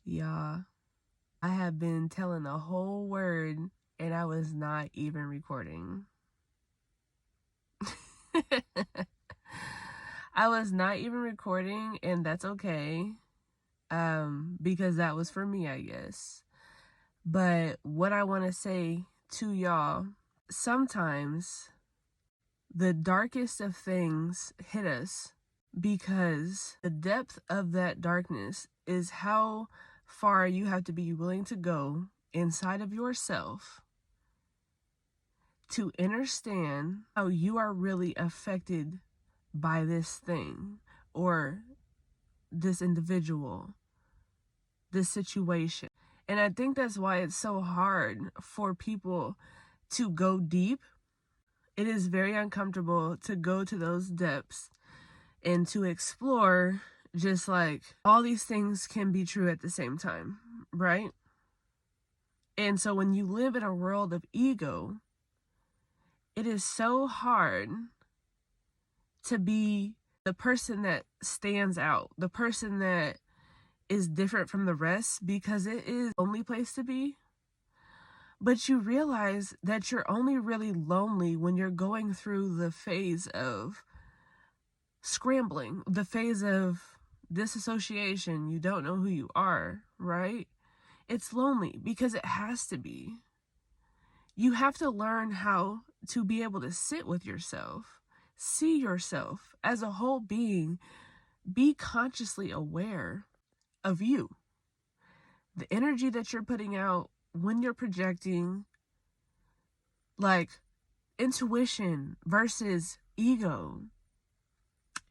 Y'all, I have been telling the whole word and I was not even recording. I was not even recording, and that's okay. Because that was for me, I guess. But what I want to say to y'all, sometimes the darkest of things hit us because the depth of that darkness is how far you have to be willing to go inside of yourself to understand how you are really affected by this thing or this individual, this situation. And I think that's why it's so hard for people to go deep. It is very uncomfortable to go to those depths and to explore, just like all these things can be true at the same time, right? And so when you live in a world of ego, it is so hard to be the person that stands out, the person that is different from the rest, because it is the only place to be. But you realize that you're only really lonely when you're going through the phase of scrambling, the phase of disassociation. You don't know who you are, right? It's lonely because it has to be. You have to learn how to be able to sit with yourself, see yourself as a whole being, be consciously aware of you. The energy that you're putting out when you're projecting, like intuition versus ego.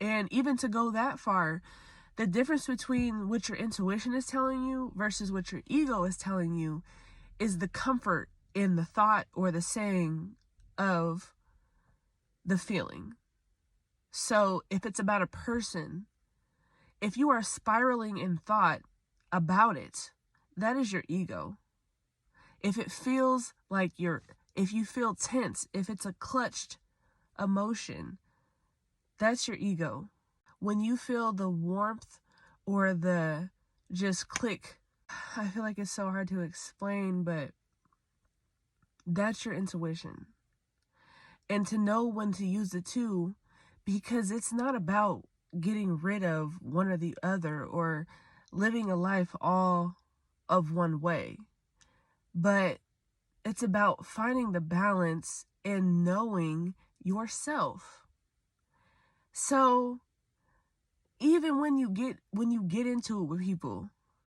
And even to go that far, the difference between what your intuition is telling you versus what your ego is telling you is the comfort in the thought or the saying of the feeling. So if it's about a person, if you are spiraling in thought about it, that is your ego. If it feels like if you feel tense, if it's a clutched emotion, that's your ego. When you feel the warmth or the just click, I feel like it's so hard to explain, but that's your intuition. And to know when to use the two, because it's not about getting rid of one or the other or living a life all of one way, but it's about finding the balance and knowing yourself. So even when you get into it with people,